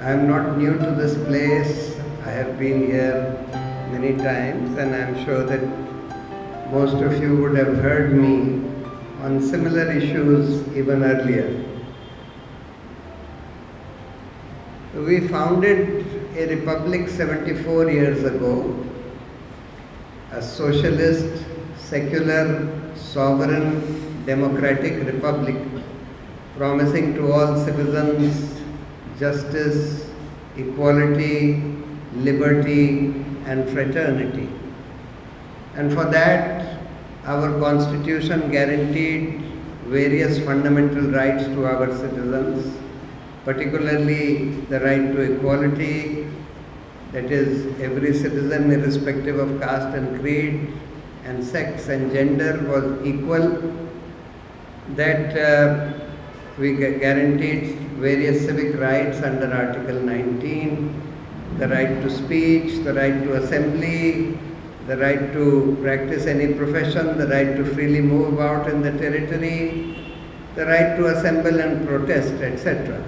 I am not new to this place. I have been here many times, and I am sure that most of you would have heard me on similar issues even earlier. We founded a republic 74 years ago, a socialist, secular, sovereign, democratic republic, promising to all citizens justice, equality, liberty, and fraternity. And for that, our constitution guaranteed various fundamental rights to our citizens, particularly the right to equality, that is, every citizen, irrespective of caste and creed, and sex and gender, was equal. That we guaranteed various civic rights under Article 19, the right to speech, the right to assembly, the right to practice any profession, the right to freely move about in the territory, the right to assemble and protest, etc.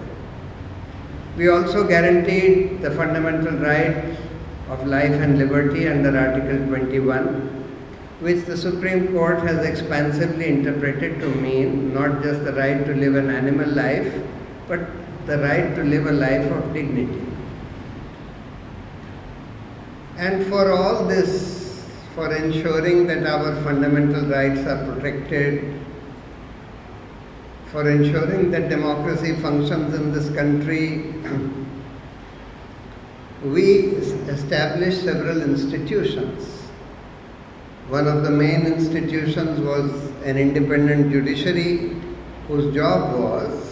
We also guaranteed the fundamental right of life and liberty under Article 21, which the Supreme Court has expansively interpreted to mean not just the right to live an animal life, but the right to live a life of dignity. And for all this, for ensuring that our fundamental rights are protected, for ensuring that democracy functions in this country, we established several institutions. One of the main institutions was an independent judiciary whose job was,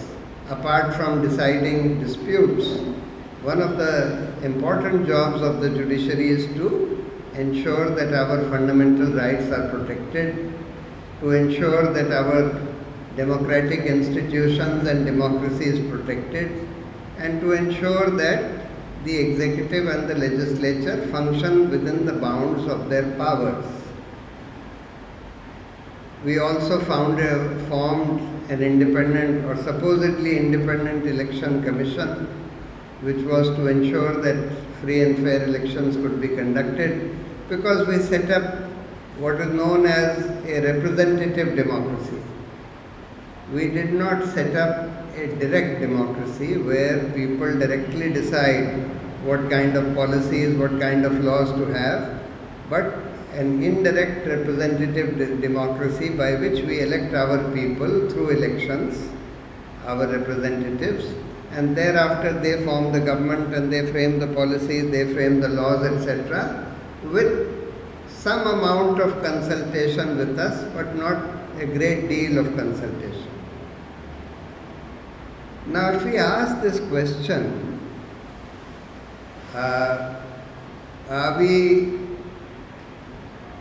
apart from deciding disputes, one of the important jobs of the judiciary is to ensure that our fundamental rights are protected, to ensure that our democratic institutions and democracy is protected, and to ensure that the executive and the legislature function within the bounds of their powers. We also formed an independent or supposedly independent election commission, which was to ensure that free and fair elections could be conducted, because we set up what is known as a representative democracy. We did not set up a direct democracy where people directly decide what kind of policies, what kind of laws to have, but an indirect representative democracy by which we elect our people through elections, our representatives, and thereafter they form the government and they frame the policies, they frame the laws, etc., with some amount of consultation with us, but not a great deal of consultation. Now, if we ask this question,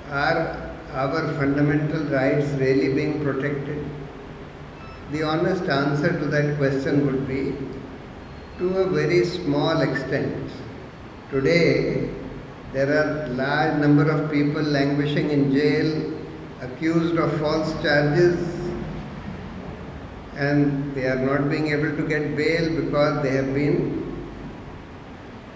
are our fundamental rights really being protected? The honest answer to that question would be, to a very small extent. Today, there are large number of people languishing in jail, accused of false charges, and they are not being able to get bail because they have been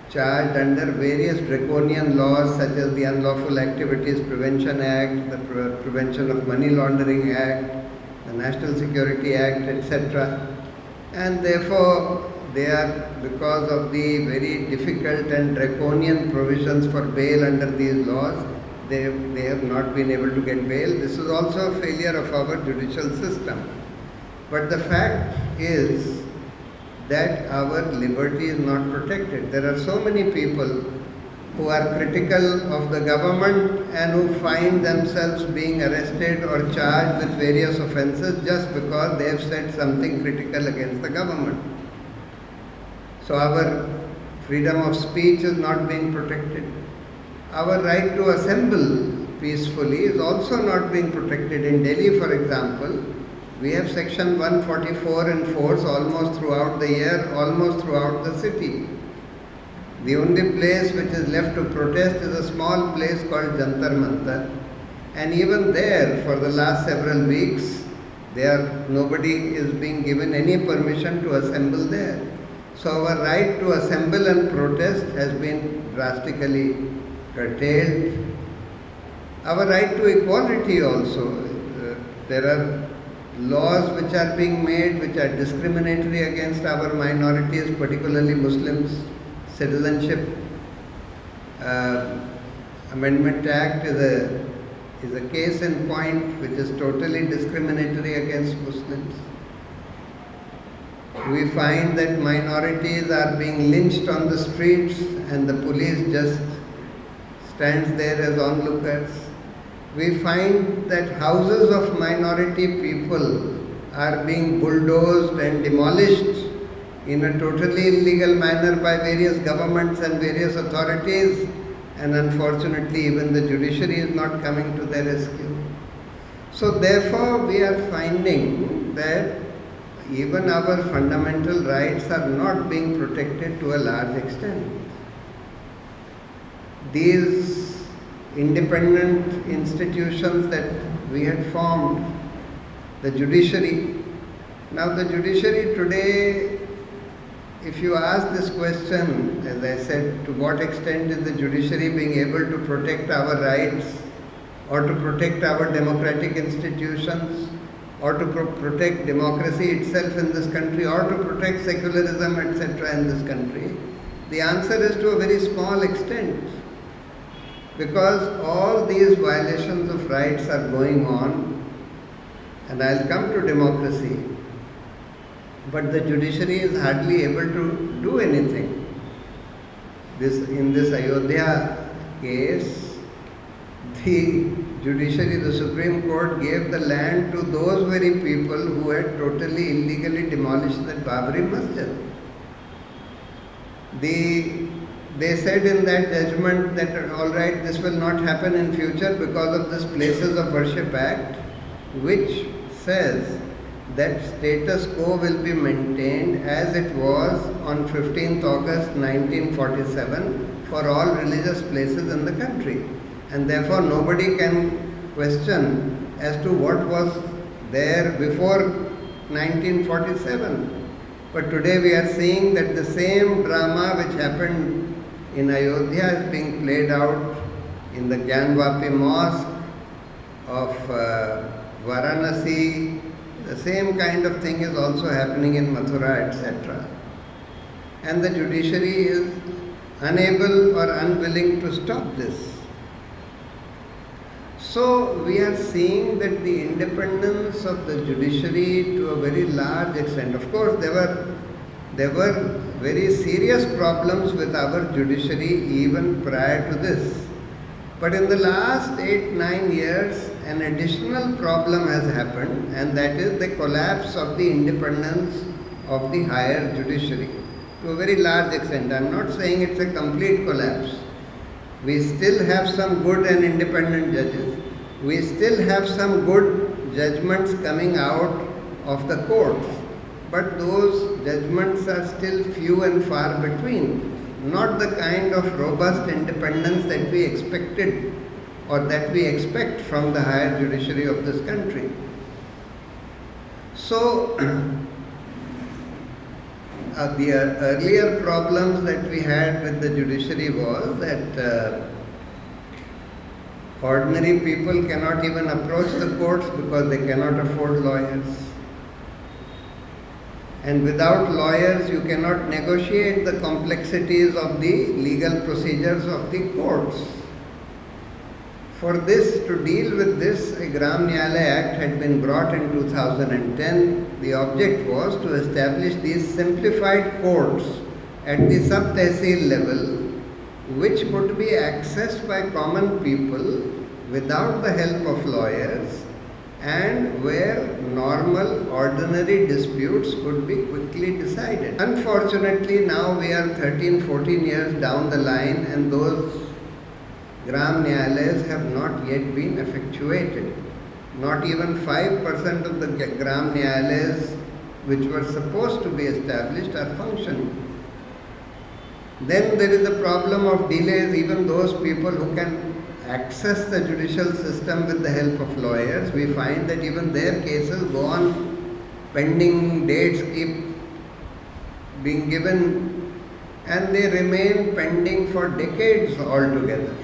charged under various draconian laws such as the Unlawful Activities Prevention Act, the Prevention of Money Laundering Act, the National Security Act, etc. And therefore, they are, because of the very difficult and draconian provisions for bail under these laws, they have not been able to get bail. This is also a failure of our judicial system. But the fact is that our liberty is not protected. There are so many people who are critical of the government and who find themselves being arrested or charged with various offences just because they have said something critical against the government. So our freedom of speech is not being protected. Our right to assemble peacefully is also not being protected. In Delhi, for example, we have section 144 in force almost throughout the year, almost throughout the city. The only place which is left to protest is a small place called Jantar Mantar. And even there, for the last several weeks, nobody is being given any permission to assemble there. So our right to assemble and protest has been drastically curtailed. Our right to equality also. There are laws which are being made which are discriminatory against our minorities, particularly Muslims. Citizenship Amendment Act is a case in point which is totally discriminatory against Muslims. We find that minorities are being lynched on the streets and the police just stands there as onlookers. We find that houses of minority people are being bulldozed and demolished in a totally illegal manner by various governments and various authorities, and unfortunately even the judiciary is not coming to their rescue. So therefore we are finding that even our fundamental rights are not being protected to a large extent. These independent institutions that we had formed, the judiciary. Now the judiciary today, if you ask this question, as I said, to what extent is the judiciary being able to protect our rights or to protect our democratic institutions or to protect democracy itself in this country or to protect secularism, etc. in this country, the answer is to a very small extent. Because all these violations of rights are going on, and I'll come to democracy, but the judiciary is hardly able to do anything. In this Ayodhya case, the judiciary, the Supreme Court gave the land to those very people who had totally illegally demolished the Babri Masjid. They said in that judgment that all right, this will not happen in future because of this Places of Worship Act, which says that status quo will be maintained as it was on 15th August 1947 for all religious places in the country. And therefore nobody can question as to what was there before 1947. But today we are seeing that the same drama which happened in Ayodhya is being played out in the Gyanvapi Mosque of Varanasi. The same kind of thing is also happening in Mathura, etc. And the judiciary is unable or unwilling to stop this. So we are seeing that the independence of the judiciary to a very large extent, of course there were very serious problems with our judiciary even prior to this. But in the last 8-9 years, an additional problem has happened, and that is the collapse of the independence of the higher judiciary to a very large extent. I am not saying it's a complete collapse. We still have some good and independent judges. We still have some good judgments coming out of the courts. But those judgments are still few and far between. Not the kind of robust independence that we expected or that we expect from the higher judiciary of this country. So, the earlier problems that we had with the judiciary was that ordinary people cannot even approach the courts because they cannot afford lawyers. And without lawyers, you cannot negotiate the complexities of the legal procedures of the courts. For this, to deal with this, a Gram Nyalaya Act had been brought in 2010. The object was to establish these simplified courts at the sub-tehsil level, which could be accessed by common people without the help of lawyers, and where normal, ordinary disputes could be quickly decided. Unfortunately, now we are 13-14 years down the line, and those Gram Nyayalayas have not yet been effectuated. Not even 5% of the Gram Nyayalayas which were supposed to be established are functioning. Then there is the problem of delays. Even those people who can access the judicial system with the help of lawyers, we find that even their cases go on pending, dates keep being given, and they remain pending for decades altogether.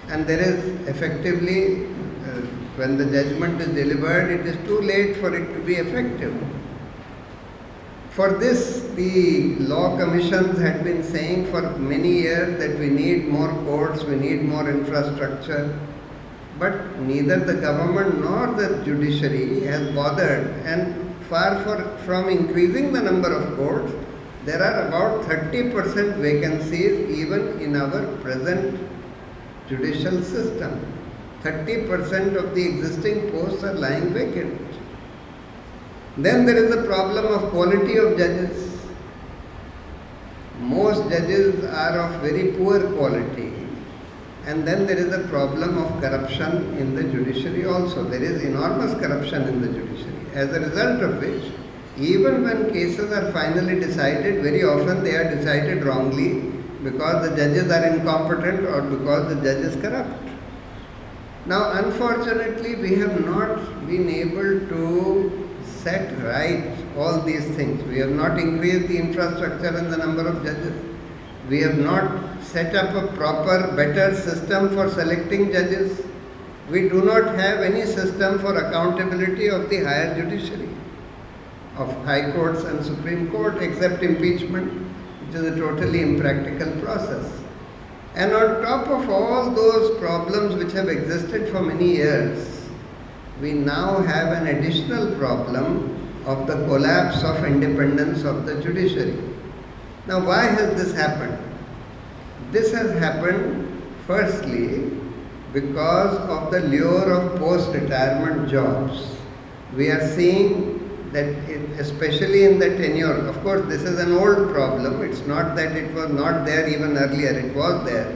And there is effectively, when the judgment is delivered, it is too late for it to be effective. For this, the law commissions had been saying for many years that we need more courts, we need more infrastructure, but neither the government nor the judiciary has bothered, and far from increasing the number of courts, there are about 30% vacancies even in our present judicial system. 30% of the existing posts are lying vacant. Then there is the problem of quality of judges. Most judges are of very poor quality. And then there is a problem of corruption in the judiciary also. There is enormous corruption in the judiciary. As a result of which, even when cases are finally decided, very often they are decided wrongly because the judges are incompetent or because the judge is corrupt. Now, unfortunately, we have not been able to set right all these things. We have not increased the infrastructure and the number of judges. We have not set up a proper, better system for selecting judges. We do not have any system for accountability of the higher judiciary, of high courts and Supreme Court, except impeachment, which is a totally impractical process. And on top of all those problems which have existed for many years, we now have an additional problem of the collapse of independence of the judiciary. Now, why has this happened? This has happened firstly because of the lure of post-retirement jobs. We are seeing that especially in the tenure, of course this is an old problem, it's not that it was not there even earlier, it was there,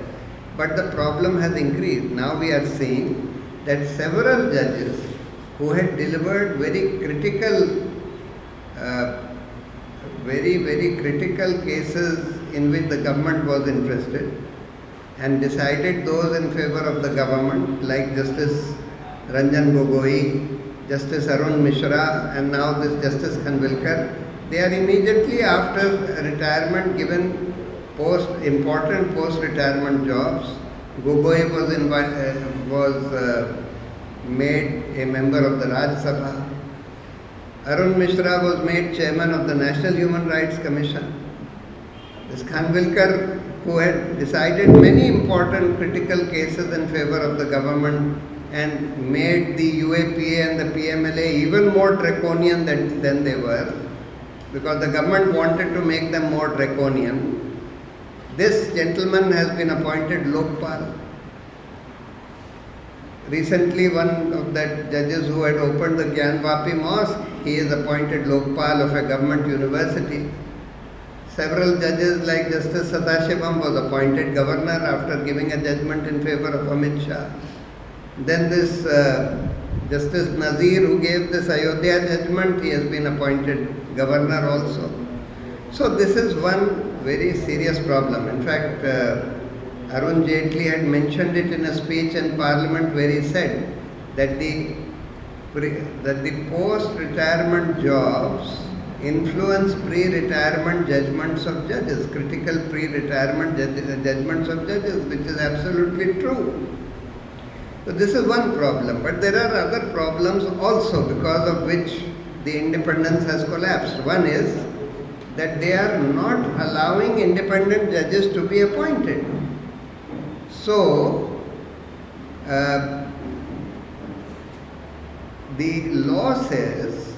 but the problem has increased. Now we are seeing that several judges who had delivered very critical cases in which the government was interested and decided those in favor of the government, like Justice Ranjan Gogoi, Justice Arun Mishra, and now this Justice Khanvilkar, they are immediately after retirement given important post-retirement jobs. Gogoi was made a member of the Raj Sabha. Arun Mishra was made chairman of the National Human Rights Commission. This Khanvilkar, who had decided many important critical cases in favor of the government and made the UAPA and the PMLA even more draconian than they were, because the government wanted to make them more draconian. This gentleman has been appointed Lokpal. Recently, one of the judges who had opened the Gyanvapi Mosque, he is appointed Lokpal of a government university. Several judges like Justice Sadashivam was appointed governor after giving a judgment in favor of Amit Shah. Then this Justice Nazir, who gave this Ayodhya judgment, he has been appointed governor also. So this is one very serious problem. In fact, Arun Jaitley had mentioned it in a speech in Parliament where he said that the post-retirement jobs influence pre-retirement judgments of judges, critical pre-retirement judgments of judges, which is absolutely true. So this is one problem, but there are other problems also because of which the independence has collapsed. One is that they are not allowing independent judges to be appointed. So, the law says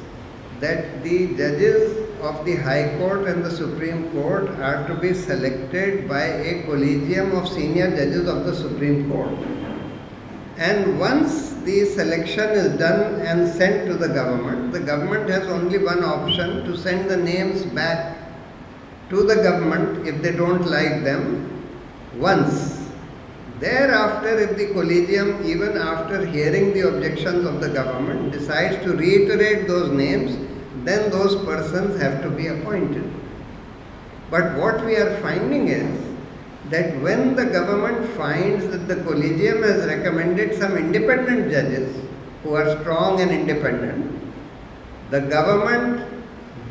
that the judges of the High Court and the Supreme Court are to be selected by a collegium of senior judges of the Supreme Court. And once the selection is done and sent to the government has only one option: to send the names back to the government if they don't like them once. Thereafter, if the collegium, even after hearing the objections of the government, decides to reiterate those names, then those persons have to be appointed. But what we are finding is that when the government finds that the collegium has recommended some independent judges who are strong and independent, the government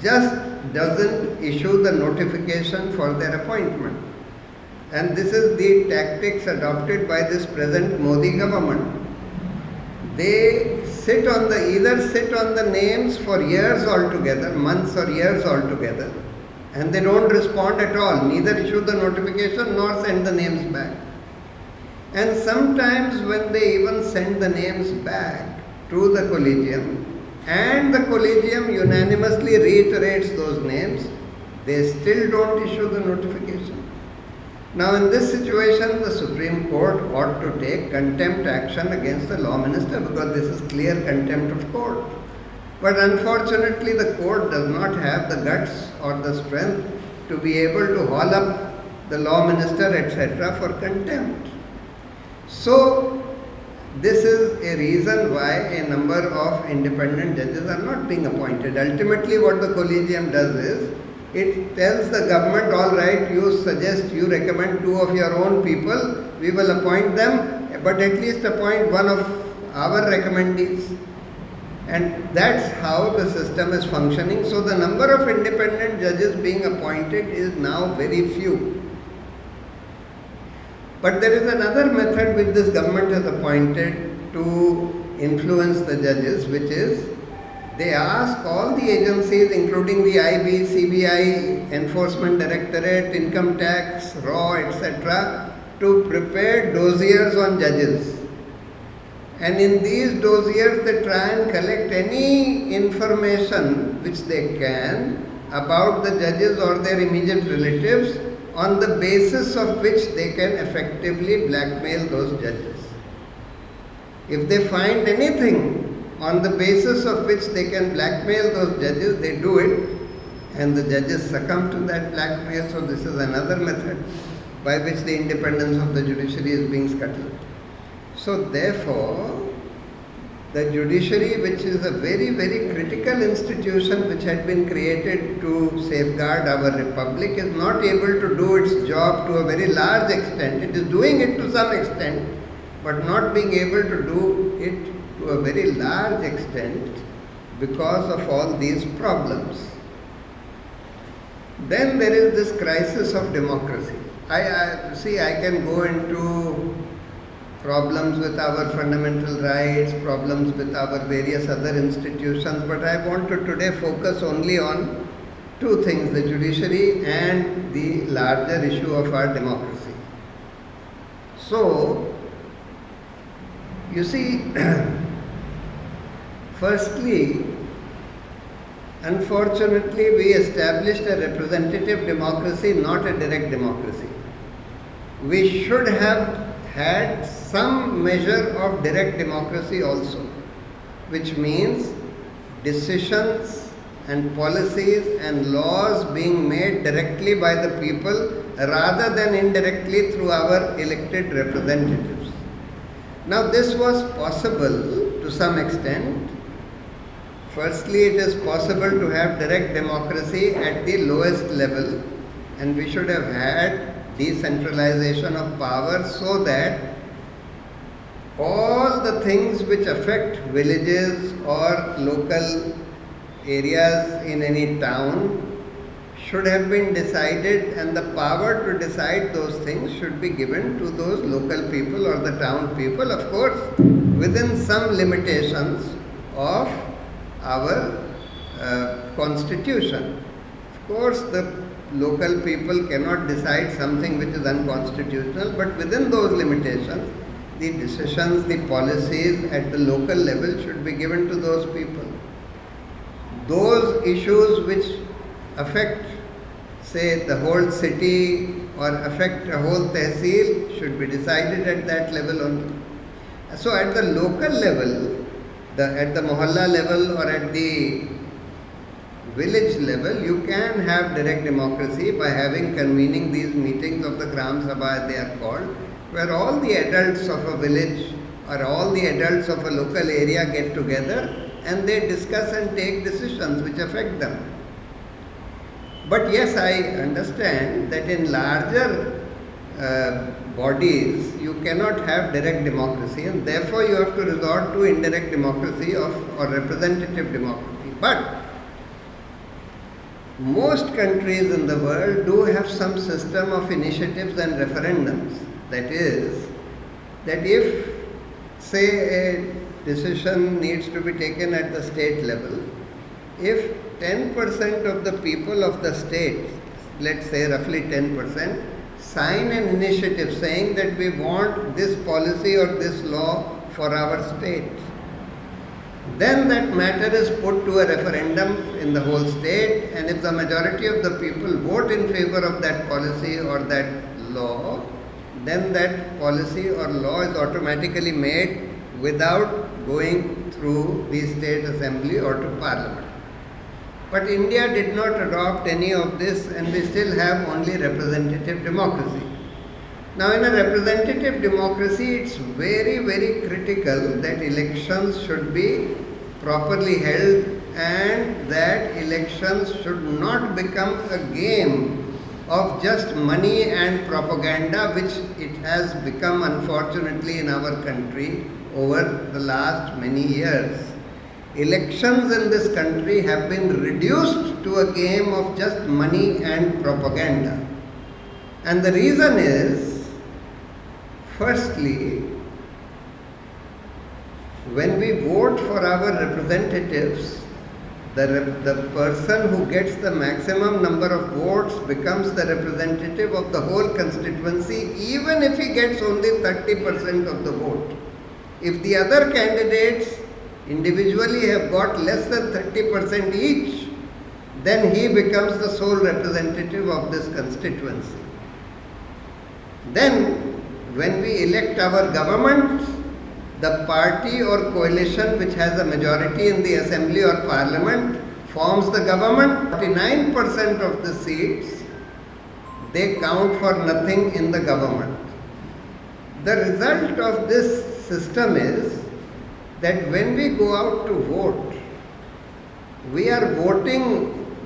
just doesn't issue the notification for their appointment. And this is the tactics adopted by this present Modi government. They either sit on the names for years altogether, months or years altogether, and they don't respond at all, neither issue the notification nor send the names back. And sometimes when they even send the names back to the collegium, and the collegium unanimously reiterates those names, they still don't issue the notification. Now in this situation, the Supreme Court ought to take contempt action against the law minister, because this is clear contempt of court. But unfortunately, the court does not have the guts or the strength to be able to haul up the law minister, etc. for contempt. So this is a reason why a number of independent judges are not being appointed. Ultimately, what the collegium does is, it tells the government, all right, you recommend 2 of your own people, we will appoint them, but at least appoint one of our recommendees. And that's how the system is functioning. So the number of independent judges being appointed is now very few. But there is another method which this government has appointed to influence the judges, which is, they ask all the agencies, including the IB, CBI, Enforcement Directorate, Income Tax, RAW, etc., to prepare dossiers on judges. And in these dossiers, they try and collect any information which they can about the judges or their immediate relatives, on the basis of which they can effectively blackmail those judges. If they find anything on the basis of which they can blackmail those judges, they do it, and the judges succumb to that blackmail. So this is another method by which the independence of the judiciary is being scuttled. So therefore, the judiciary, which is a very, very critical institution which had been created to safeguard our republic, is not able to do its job to a very large extent. It is doing it to some extent, but not being able to do it to a very large extent because of all these problems. Then there is this crisis of democracy. I can go into problems with our fundamental rights, problems with our various other institutions, but I want to today focus only on 2 things, the judiciary and the larger issue of our democracy. So, you see, firstly, unfortunately, we established a representative democracy, not a direct democracy. We should have had some measure of direct democracy also, which means decisions and policies and laws being made directly by the people rather than indirectly through our elected representatives. Now this was possible to some extent. Firstly, it is possible to have direct democracy at the lowest level, and we should have had decentralization of power so that all the things which affect villages or local areas in any town should have been decided, and the power to decide those things should be given to those local people or the town people, of course, within some limitations of our constitution. Of course, the local people cannot decide something which is unconstitutional, but within those limitations, the decisions, the policies at the local level should be given to those people. Those issues which affect, say, the whole city or affect a whole tehsil should be decided at that level only. So at the local level, at the mohalla level or at the village level, you can have direct democracy by convening these meetings of the Gram Sabha, they are called, where all the adults of a village or all the adults of a local area get together and they discuss and take decisions which affect them. But yes, I understand that in larger bodies you cannot have direct democracy, and therefore you have to resort to indirect democracy or representative democracy. But most countries in the world do have some system of initiatives and referendums. That is, that if, say, a decision needs to be taken at the state level, if 10% of the people of the state, let's say roughly 10%, sign an initiative saying that we want this policy or this law for our state, then that matter is put to a referendum in the whole state, and if the majority of the people vote in favor of that policy or that law, then that policy or law is automatically made without going through the state assembly or to parliament. But India did not adopt any of this, and we still have only representative democracy. Now, in a representative democracy, it's very, very critical that elections should be properly held and that elections should not become a game of just money and propaganda, which it has become, unfortunately, in our country over the last many years. Elections in this country have been reduced to a game of just money and propaganda. And the reason is, firstly, when we vote for our representatives, the person who gets the maximum number of votes becomes the representative of the whole constituency, even if he gets only 30% of the vote. If the other candidates individually have got less than 30% each, then he becomes the sole representative of this constituency. Then, when we elect our government, the party or coalition which has a majority in the assembly or parliament forms the government. 49% of the seats, they count for nothing in the government. The result of this system is that when we go out to vote, we are voting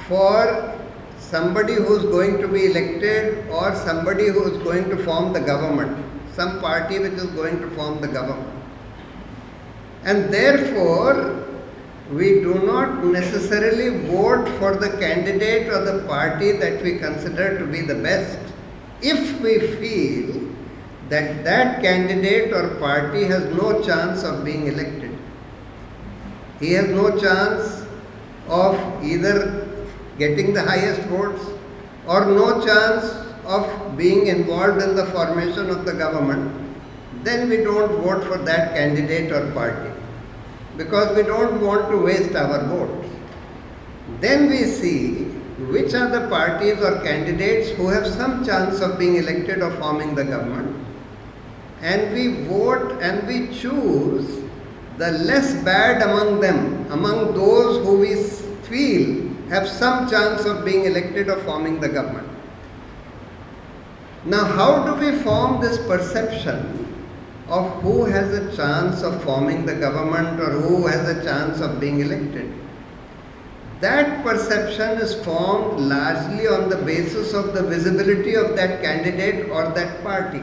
for somebody who is going to be elected or somebody who is going to form the government, some party which is going to form the government. And therefore, we do not necessarily vote for the candidate or the party that we consider to be the best if we feel that that candidate or party has no chance of being elected. He has no chance of either getting the highest votes or no chance of being involved in the formation of the government. Then we don't vote for that candidate or party because we don't want to waste our vote. Then we see which are the parties or candidates who have some chance of being elected or forming the government, and we vote and we choose the less bad among them, among those who we feel have some chance of being elected or forming the government. Now, how do we form this perception of who has a chance of forming the government or who has a chance of being elected? That perception is formed largely on the basis of the visibility of that candidate or that party.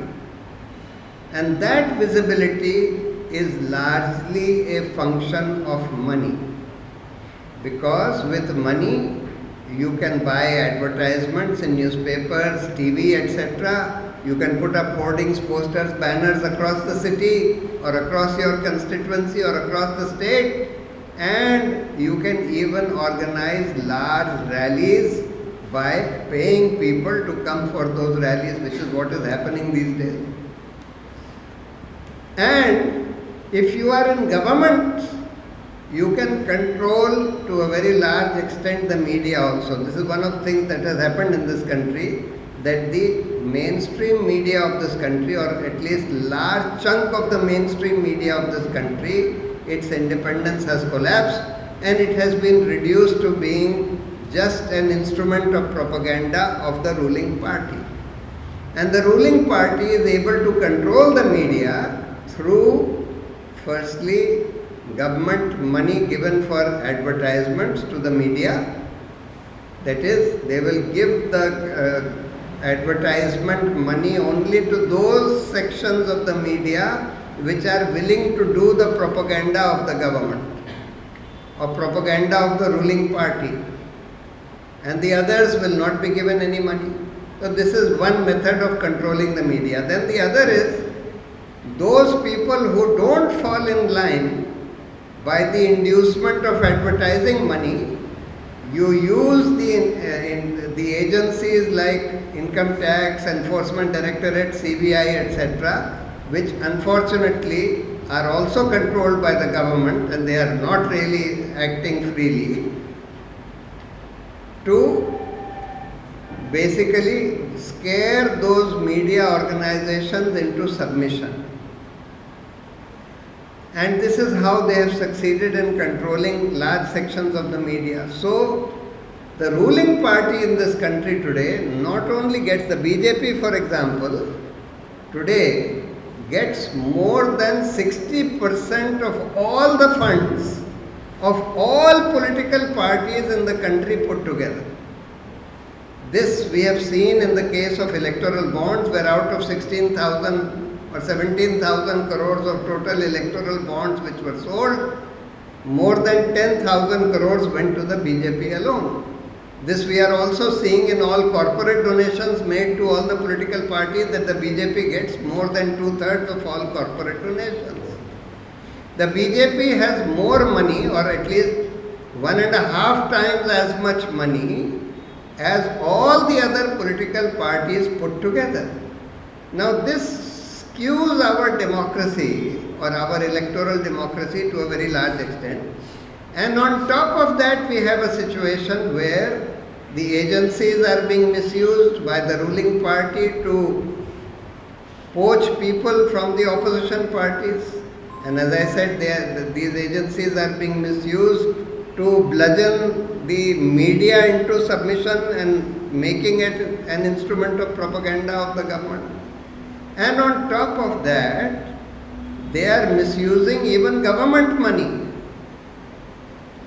And that visibility is largely a function of money. Because with money, you can buy advertisements in newspapers, TV, etc. You can put up hoardings, posters, banners across the city or across your constituency or across the state. And you can even organize large rallies by paying people to come for those rallies, which is what is happening these days. And if you are in government, you can control to a very large extent the media also. This is one of the things that has happened in this country, that the mainstream media of this country, or at least large chunk of the mainstream media of this country, its independence has collapsed and it has been reduced to being just an instrument of propaganda of the ruling party. And the ruling party is able to control the media through, firstly, government money given for advertisements to the media. That is, they will give the advertisement money only to those sections of the media which are willing to do the propaganda of the government or propaganda of the ruling party. and the others will not be given any money. So this is one method of controlling the media. Then the other is those people who don't fall in line by the inducement of advertising money. You use the agencies like Income Tax, Enforcement Directorate, CBI, etc., which unfortunately are also controlled by the government and they are not really acting freely, to basically scare those media organizations into submission. And this is how they have succeeded in controlling large sections of the media. So, the ruling party in this country today not only gets, the BJP for example, today gets more than 60% of all the funds of all political parties in the country put together. This we have seen in the case of electoral bonds, where out of 16,000 or 17,000 crores of total electoral bonds which were sold, more than 10,000 crores went to the BJP alone. This we are also seeing in all corporate donations made to all the political parties, that the BJP gets more than 2/3 of all corporate donations. The BJP has more money, or at least 1.5 times as much money as all the other political parties put together. Now this skews our democracy or our electoral democracy to a very large extent. And on top of that, we have a situation where the agencies are being misused by the ruling party to poach people from the opposition parties. And as I said, these agencies are being misused to bludgeon the media into submission and making it an instrument of propaganda of the government. And on top of that, they are misusing even government money.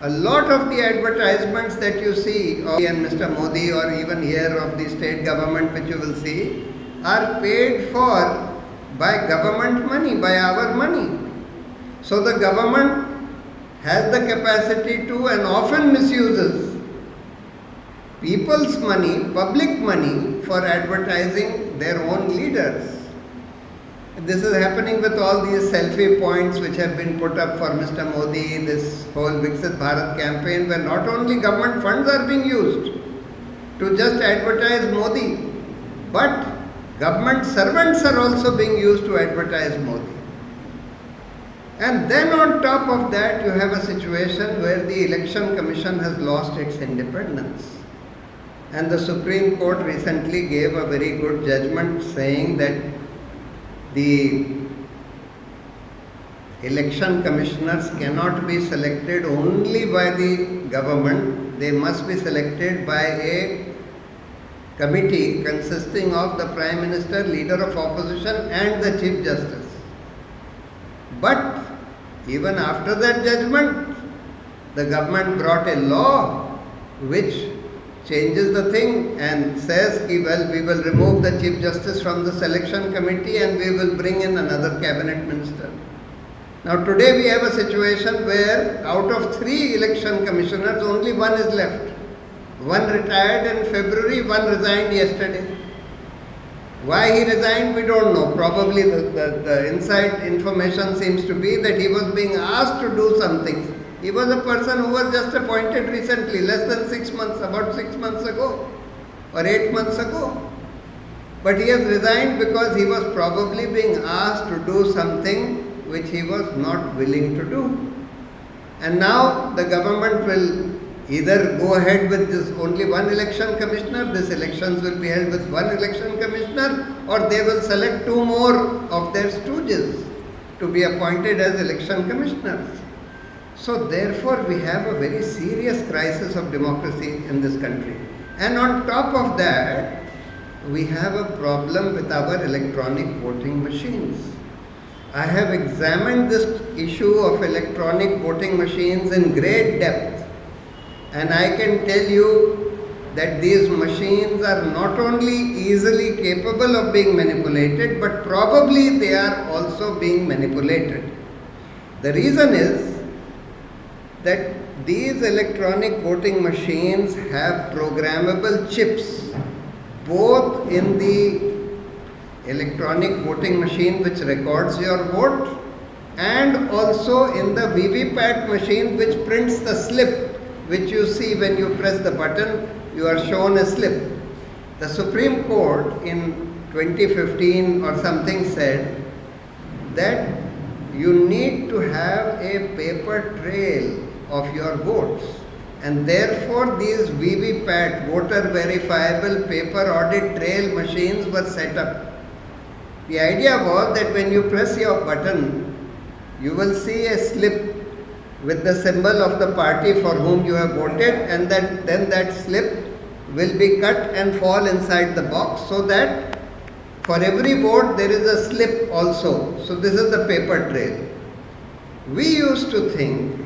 A lot of the advertisements that you see of Mr. Modi, or even here of the state government which you will see, are paid for by government money, by our money. So the government has the capacity to, and often misuses, people's money, public money, for advertising their own leaders. This is happening with all these selfie points which have been put up for Mr. Modi, this whole Viksit Bharat campaign, where not only government funds are being used to just advertise Modi, but government servants are also being used to advertise Modi. And then on top of that, you have a situation where the Election Commission has lost its independence. And the Supreme Court recently gave a very good judgment saying that the election commissioners cannot be selected only by the government. They must be selected by a committee consisting of the Prime Minister, Leader of Opposition and the Chief Justice. But even after that judgment, the government brought a law which changes the thing and says, well, we will remove the Chief Justice from the selection committee and we will bring in another cabinet minister. Now today we have a situation where out of 3 election commissioners, only one is left. One retired in February, one resigned yesterday. Why he resigned, we don't know. Probably the inside information seems to be that he was being asked to do something. He was a person who was just appointed recently, less than 6 months, about 6 months ago or 8 months ago. But he has resigned because he was probably being asked to do something which he was not willing to do. And now the government will either go ahead with this only one election commissioner, these elections will be held with one election commissioner, or they will select 2 more of their stooges to be appointed as election commissioners. So therefore we have a very serious crisis of democracy in this country. And on top of that, we have a problem with our electronic voting machines. I have examined this issue of electronic voting machines in great depth, and I can tell you that these machines are not only easily capable of being manipulated, but probably they are also being manipulated. The reason is that these electronic voting machines have programmable chips, both in the electronic voting machine which records your vote and also in the VVPAT machine which prints the slip which you see when you press the button. You are shown a slip. The Supreme Court in 2015 or something said that you need to have a paper trail of your votes, and therefore these VVPAT, voter verifiable paper audit trail machines, were set up. The idea was that when you press your button, you will see a slip with the symbol of the party for whom you have voted, and then that slip will be cut and fall inside the box, so that for every vote there is a slip also. So this is the paper trail. We used to think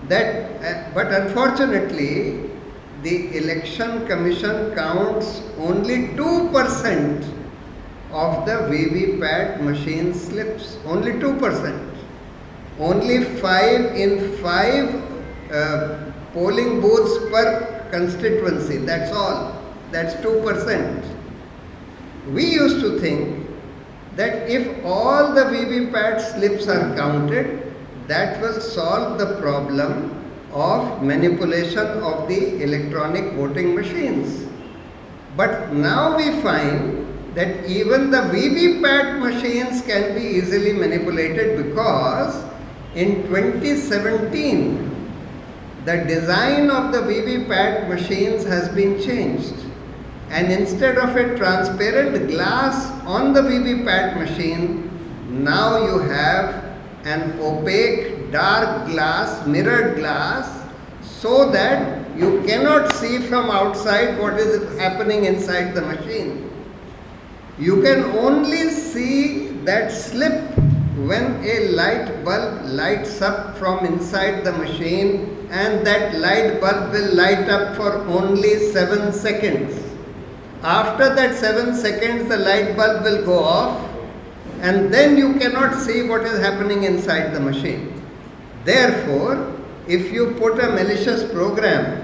that, but unfortunately the Election Commission counts only 2% of the VVPAT machine slips, only 2%. Only 5 in 5 polling booths per constituency, that's all. That's 2%. We used to think that if all the VVPAT slips are counted, that will solve the problem of manipulation of the electronic voting machines. But now we find that even the VVPAT machines can be easily manipulated, because in 2017 the design of the VVPAT machines has been changed, and instead of a transparent glass on the VVPAT machine, now you have an opaque dark glass, mirrored glass, so that you cannot see from outside what is happening inside the machine. You can only see that slip when a light bulb lights up from inside the machine, and that light bulb will light up for only 7 seconds. After that 7 seconds, the light bulb will go off, and then you cannot see what is happening inside the machine. Therefore, if you put a malicious program,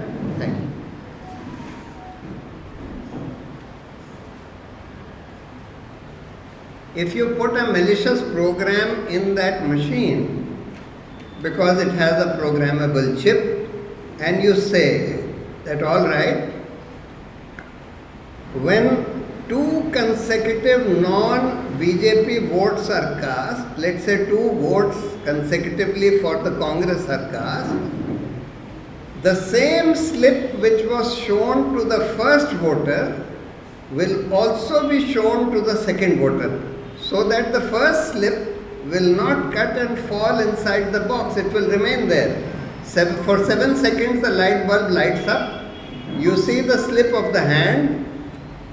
if you put a malicious program in that machine, because it has a programmable chip, and you say that all right, when 2 consecutive non-BJP votes are cast, let's say 2 votes consecutively for the Congress are cast, the same slip which was shown to the first voter will also be shown to the second voter, so that the first slip will not cut and fall inside the box. It will remain there. For 7 seconds the light bulb lights up, you see the slip of the hand,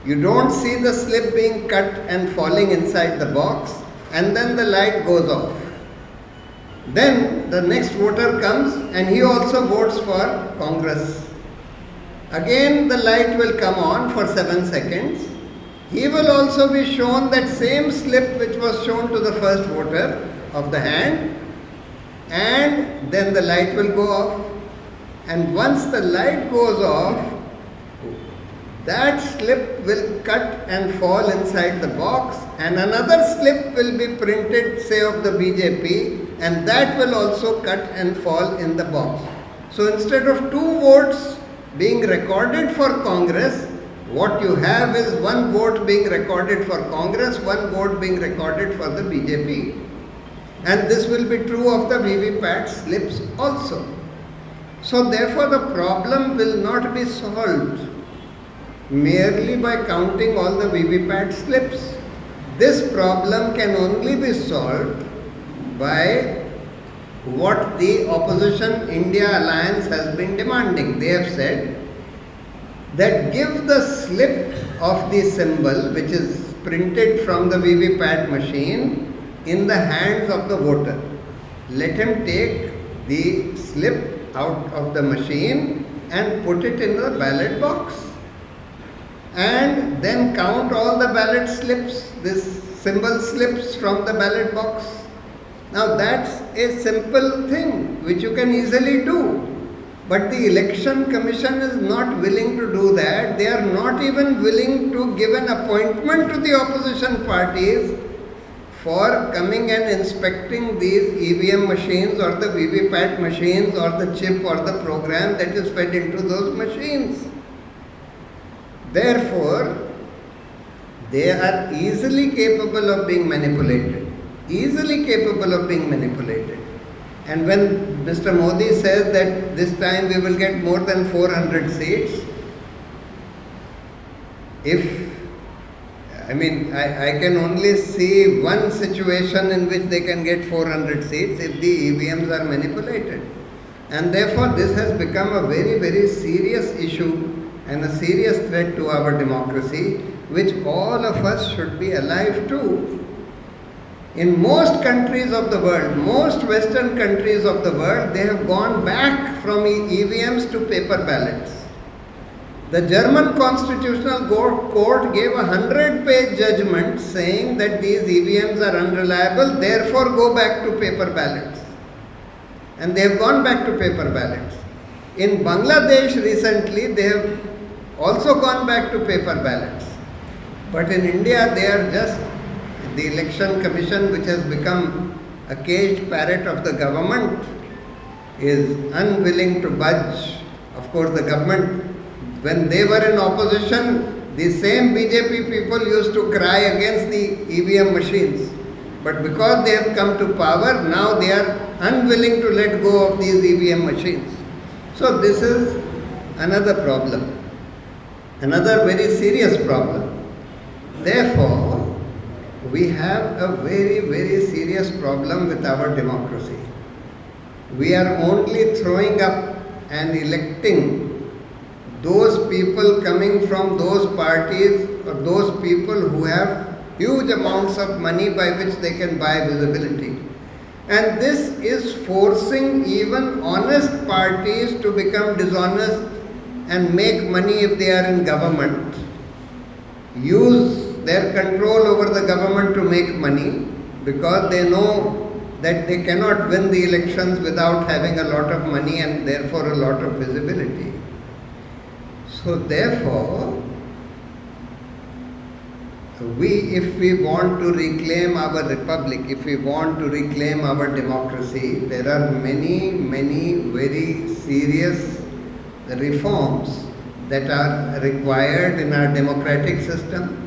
you don't see the slip being cut and falling inside the box, and then the light goes off. Then the next voter comes and he also votes for Congress. Again the light will come on for 7 seconds. He will also be shown that same slip which was shown to the first voter of the hand, and then the light will go off. And once the light goes off, that slip will cut and fall inside the box, and another slip will be printed, say of the BJP, and that will also cut and fall in the box. So instead of 2 votes being recorded for Congress, what you have is 1 vote being recorded for Congress, 1 vote being recorded for the BJP. And this will be true of the VVPAT slips also. So therefore the problem will not be solved merely by counting all the VVPAT slips. This problem can only be solved by what the opposition India Alliance has been demanding. They have said that give the slip of the symbol which is printed from the VVPAT machine in the hands of the voter. Let him take the slip out of the machine and put it in the ballot box, and then count all the ballot slips, this symbol slips from the ballot box. Now that's a simple thing which you can easily do. But the election commission is not willing to do that. They are not even willing to give an appointment to the opposition parties for coming and inspecting these EVM machines or the VVPAT machines or the chip or the program that is fed into those machines. Therefore, they are easily capable of being manipulated. Easily capable of being manipulated. And when Mr. Modi says that this time we will get more than 400 seats, I can only see one situation in which they can get 400 seats if the EVMs are manipulated. And therefore this has become a very, very serious issue and a serious threat to our democracy, which all of us should be alive to. In most countries of the world, most Western countries of the world, they have gone back from EVMs to paper ballots. The German Constitutional Court gave a 100-page judgment saying that these EVMs are unreliable, therefore go back to paper ballots. And they have gone back to paper ballots. In Bangladesh recently, they have also gone back to paper ballots. But in India, they are just the election commission, which has become a caged parrot of the government, is unwilling to budge. Of course, the government, when they were in opposition, the same BJP people used to cry against the EVM machines. But because they have come to power, now they are unwilling to let go of these EVM machines. So this is another problem, another very serious problem. Therefore, we have a very, very serious problem with our democracy. We are only throwing up and electing those people coming from those parties or those people who have huge amounts of money by which they can buy visibility. And this is forcing even honest parties to become dishonest and make money if they are in government. Use their control over the government to make money because they know that they cannot win the elections without having a lot of money and therefore a lot of visibility. So therefore, if we want to reclaim our republic, if we want to reclaim our democracy, there are many, many very serious reforms that are required in our democratic system.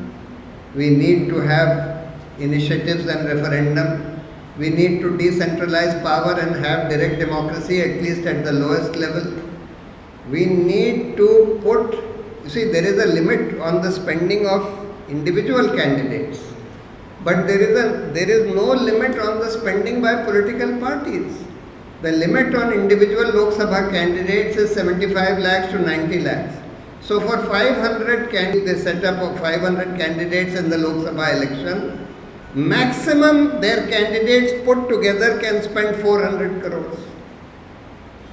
We need to have initiatives and referendum. We need to decentralize power and have direct democracy, at least at the lowest level. We need to put, you see, there is a limit on the spending of individual candidates, but there is no limit on the spending by political parties. The limit on individual Lok Sabha candidates is 75 lakhs to 90 lakhs. So for 500 candidates, they set up of 500 candidates in the Lok Sabha election. Maximum their candidates put together can spend 400 crores.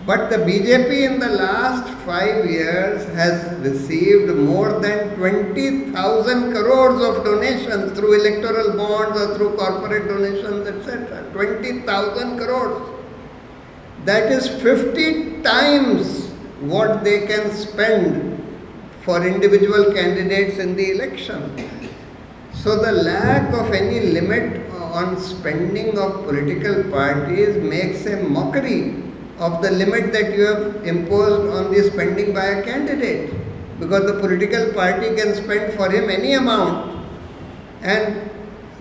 But the BJP in the last 5 years has received more than 20,000 crores of donations through electoral bonds or through corporate donations, etc. 20,000 crores. That is 50 times what they can spend for individual candidates in the election. So the lack of any limit on spending of political parties makes a mockery of the limit that you have imposed on the spending by a candidate, because the political party can spend for him any amount and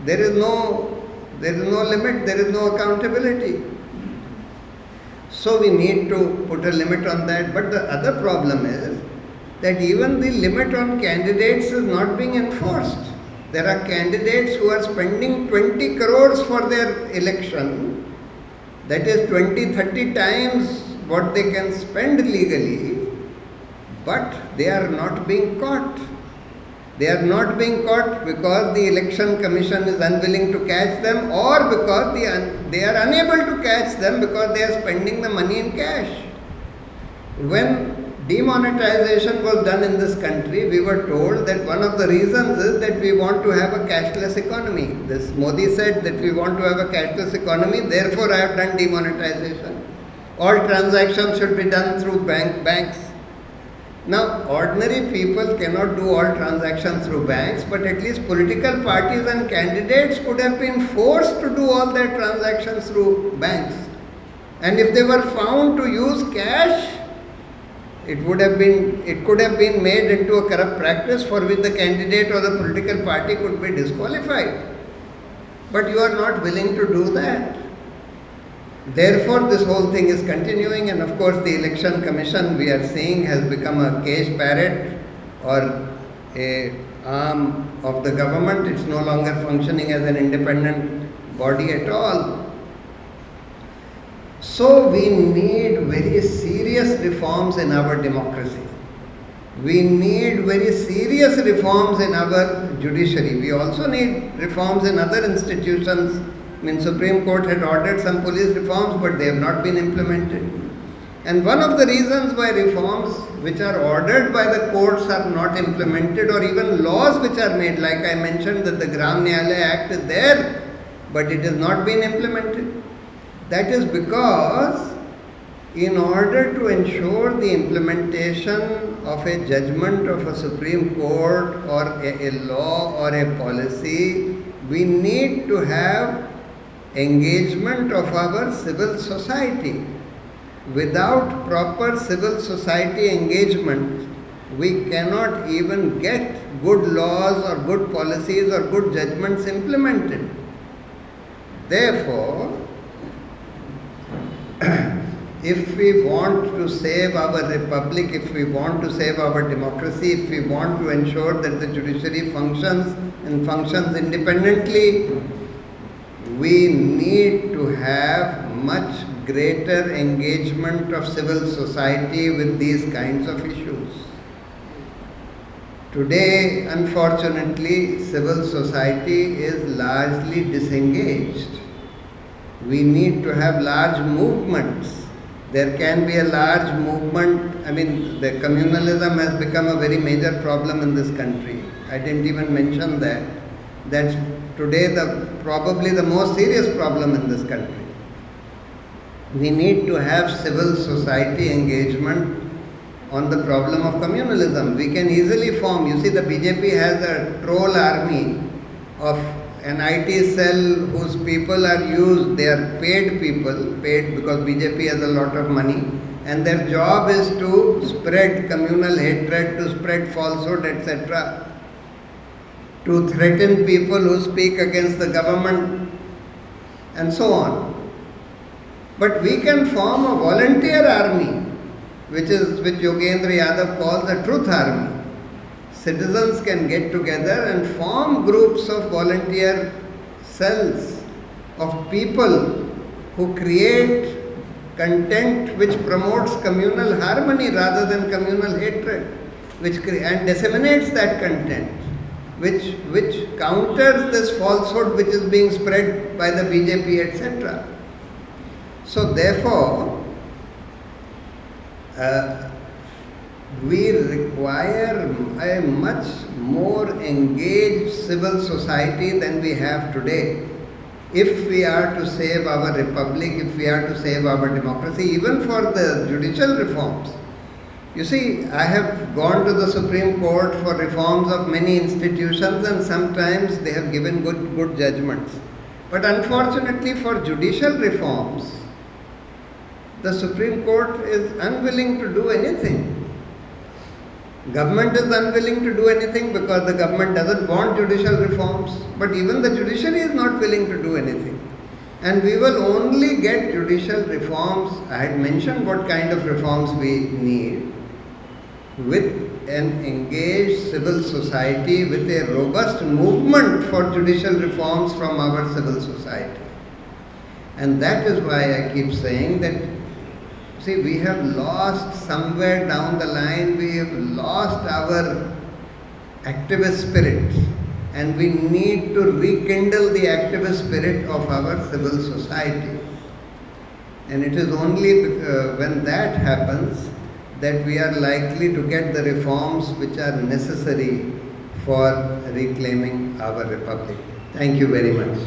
there is no limit, there is no accountability. So we need to put a limit on that. But the other problem is that even the limit on candidates is not being enforced. There are candidates who are spending 20 crores for their election, that is 20-30 times what they can spend legally, but they are not being caught. They are not being caught because the election commission is unwilling to catch them, or because they are unable to catch them because they are spending the money in cash. When demonetization was done in this country, we were told that one of the reasons is that we want to have a cashless economy. This Modi said that we want to have a cashless economy, therefore I have done demonetization. All transactions should be done through banks. Now, ordinary people cannot do all transactions through banks, but at least political parties and candidates could have been forced to do all their transactions through banks. And if they were found to use cash, it could have been made into a corrupt practice for which the candidate or the political party could be disqualified. But you are not willing to do that. Therefore, this whole thing is continuing, and of course the election commission we are seeing has become a cage parrot or a arm of the government. It's no longer functioning as an independent body at all. So we need very serious reforms in our democracy. We need very serious reforms in our judiciary. We also need reforms in other institutions. I mean, Supreme Court had ordered some police reforms, but they have not been implemented. And one of the reasons why reforms which are ordered by the courts are not implemented, or even laws which are made, like I mentioned that the Gram Nyaya Act is there, but it has not been implemented. That is because in order to ensure the implementation of a judgment of a Supreme Court or a law or a policy, we need to have engagement of our civil society. Without proper civil society engagement, we cannot even get good laws or good policies or good judgments implemented. Therefore, if we want to save our republic, if we want to save our democracy, if we want to ensure that the judiciary functions and functions independently, we need to have much greater engagement of civil society with these kinds of issues. Today, unfortunately, civil society is largely disengaged. We need to have large movements. There can be a large movement. I mean, the communalism has become a very major problem in this country. I didn't even mention that. That's today probably the most serious problem in this country. We need to have civil society engagement on the problem of communalism. We can easily form, you see, the BJP has a troll army of an IT cell whose people are used, they are paid people, paid because BJP has a lot of money, and their job is to spread communal hatred, to spread falsehood, etc., to threaten people who speak against the government, and so on. But we can form a volunteer army, which Yogendra Yadav calls a truth army. Citizens can get together and form groups of volunteer cells of people who create content which promotes communal harmony rather than communal hatred, and disseminates that content, which counters this falsehood which is being spread by the BJP, etc. So therefore, we require a much more engaged civil society than we have today if we are to save our republic, if we are to save our democracy, even for the judicial reforms. You see, I have gone to the Supreme Court for reforms of many institutions, and sometimes they have given good judgments. But unfortunately for judicial reforms, the Supreme Court is unwilling to do anything. Government is unwilling to do anything because the government doesn't want judicial reforms, but even the judiciary is not willing to do anything. And we will only get judicial reforms, I had mentioned what kind of reforms we need, with an engaged civil society, with a robust movement for judicial reforms from our civil society. And that is why I keep saying that, see, we have lost somewhere down the line, we have lost our activist spirit, and we need to rekindle the activist spirit of our civil society. And it is only when that happens that we are likely to get the reforms which are necessary for reclaiming our republic. Thank you very much.